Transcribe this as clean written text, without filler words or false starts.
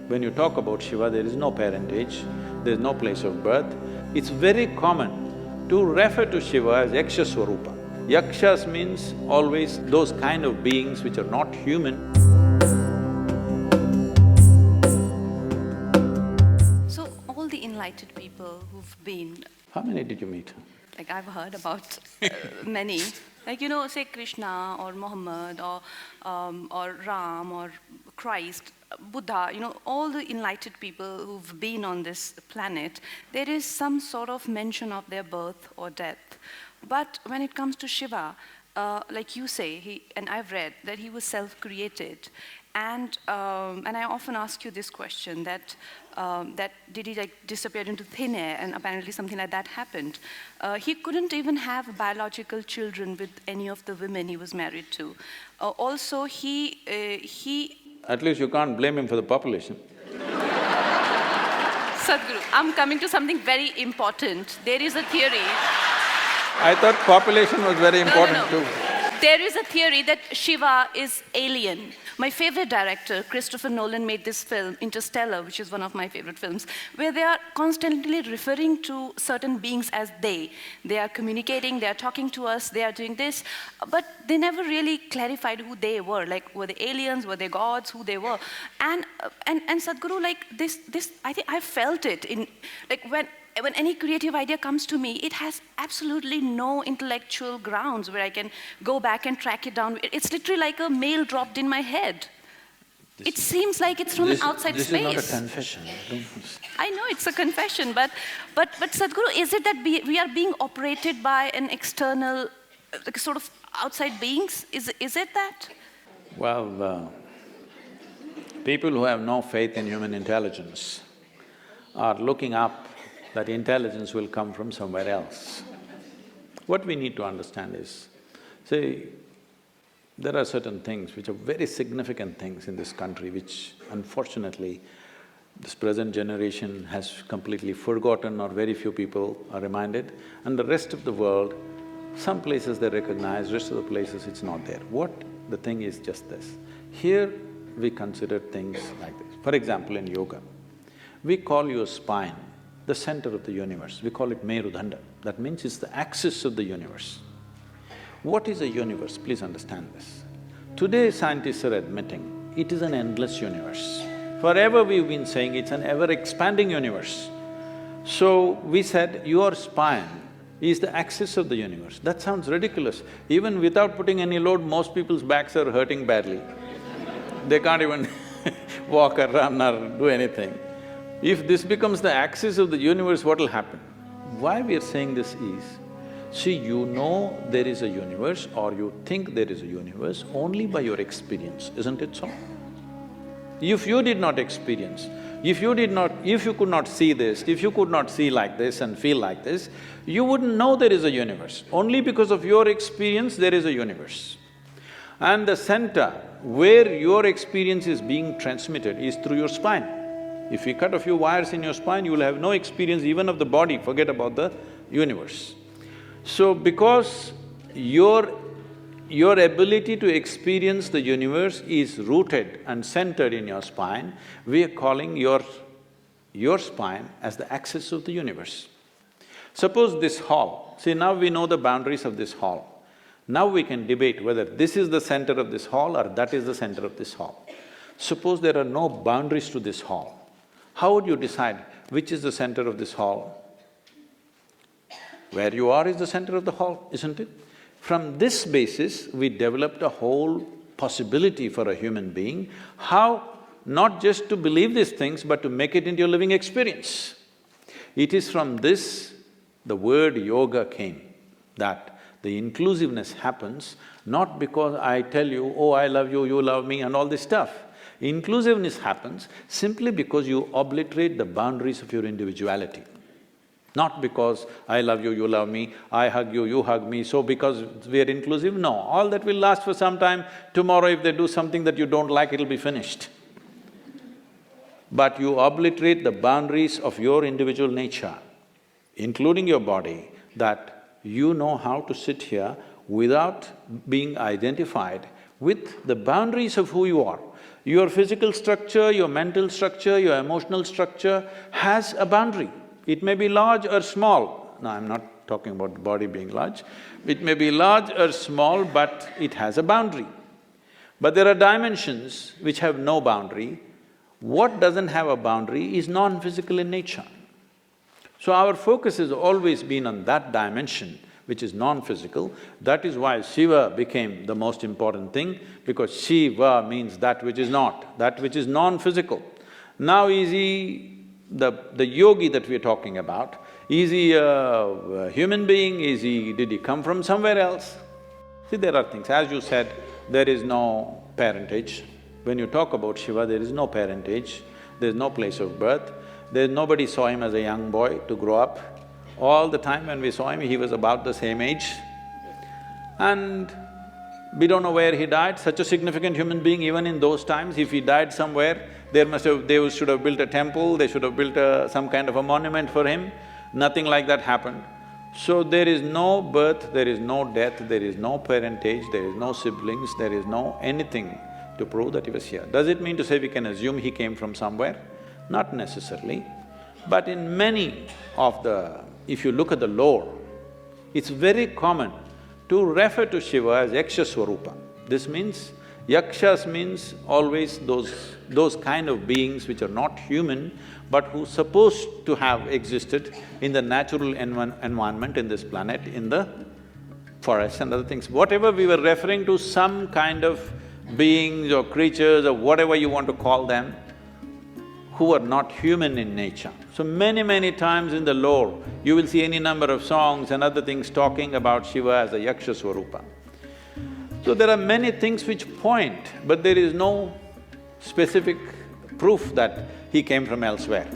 When you talk about Shiva, there is no parentage, there is no place of birth. It's very common to refer to Shiva as Yaksha Swarupa. Yakshas means always those kind of beings which are not human. So, all the enlightened people who've been… How many did you meet? Like, I've heard about many. Like, say Krishna or Muhammad or Ram or Christ, Buddha, all the enlightened people who've been on this planet, there is some sort of mention of their birth or death. But when it comes to Shiva, like you say, and I've read that he was self-created, and I often ask you this question, that did he disappear into thin air, and apparently something like that happened. He couldn't even have biological children with any of the women he was married to. Also, he… At least you can't blame him for the population. Sadhguru, I'm coming to something very important. There is a theory… I thought population was very important too. There is a theory that Shiva is alien. My favorite director, Christopher Nolan, made this film, Interstellar, which is one of my favorite films, where they are constantly referring to certain beings as they. They are communicating, they are talking to us, they are doing this, but they never really clarified who they were. Like, were they aliens, were they gods, who they were? And Sadhguru, like this, I think I felt it in, like when any creative idea comes to me, it has absolutely no intellectual grounds where I can go back and track it down. It's literally like a mail dropped in my head. It seems like it's from an outside space. This is not a confession. I know it's a confession, but Sadhguru, is it that we are being operated by an external, sort of outside beings? Is it that? Well, people who have no faith in human intelligence are looking up that intelligence will come from somewhere else. What we need to understand is, see, there are certain things which are very significant things in this country which unfortunately this present generation has completely forgotten, or very few people are reminded, and the rest of the world, some places they recognize, rest of the places it's not there. What the thing is just this, here we consider things like this. For example, in yoga, we call your spine the center of the universe, we call it Merudanda. That means it's the axis of the universe. What is a universe? Please understand this. Today scientists are admitting it is an endless universe. Forever we've been saying it's an ever-expanding universe. So we said your spine is the axis of the universe. That sounds ridiculous. Even without putting any load, most people's backs are hurting badly. They can't even walk or run or do anything. If this becomes the axis of the universe, what will happen? Why we are saying this is, see, you know there is a universe or you think there is a universe only by your experience, isn't it so? If you did not experience, if you could not see this, if you could not see like this and feel like this, you wouldn't know there is a universe. Only because of your experience there is a universe. And the center where your experience is being transmitted is through your spine. If you cut a few wires in your spine, you will have no experience even of the body, forget about the universe. So because your ability to experience the universe is rooted and centered in your spine, we are calling your spine as the axis of the universe. Suppose this hall, see now we know the boundaries of this hall. Now we can debate whether this is the center of this hall or that is the center of this hall. Suppose there are no boundaries to this hall. How would you decide which is the center of this hall? Where you are is the center of the hall, isn't it? From this basis, we developed a whole possibility for a human being, how not just to believe these things, but to make it into a living experience. It is from this the word yoga came, that the inclusiveness happens not because I tell you, oh, I love you love me and all this stuff. Inclusiveness happens simply because you obliterate the boundaries of your individuality. Not because I love you love me, I hug you hug me, so because we are inclusive, no. All that will last for some time. Tomorrow if they do something that you don't like, it'll be finished. But you obliterate the boundaries of your individual nature, including your body, that you know how to sit here without being identified with the boundaries of who you are. Your physical structure, your mental structure, your emotional structure has a boundary. It may be large or small. No, I'm not talking about the body being large. It may be large or small, but it has a boundary. But there are dimensions which have no boundary. What doesn't have a boundary is non-physical in nature. So our focus has always been on that dimension, which is non-physical. That is why Shiva became the most important thing, because Shiva means that which is not, that which is non-physical. Now is he the yogi that we're talking about, is he a human being, did he come from somewhere else? See, there are things, as you said, there is no parentage. When you talk about Shiva, there is no parentage, there is no place of birth, nobody saw him as a young boy to grow up. All the time when we saw him, he was about the same age. And we don't know where he died, such a significant human being. Even in those times, if he died somewhere, they should have built a temple, they should have built some kind of a monument for him. Nothing like that happened. So there is no birth, there is no death, there is no parentage, there is no siblings, there is no anything to prove that he was here. Does it mean to say we can assume he came from somewhere? Not necessarily. But in many of if you look at the lore, it's very common to refer to Shiva as Yaksha Swarupa. This means, Yakshas means always those kind of beings which are not human, but who supposed to have existed in the natural environment in this planet, in the forests and other things. Whatever we were referring to, some kind of beings or creatures or whatever you want to call them, who are not human in nature. So many times in the lore, you will see any number of songs and other things talking about Shiva as a Yaksha Swarupa. So there are many things which point, but there is no specific proof that he came from elsewhere.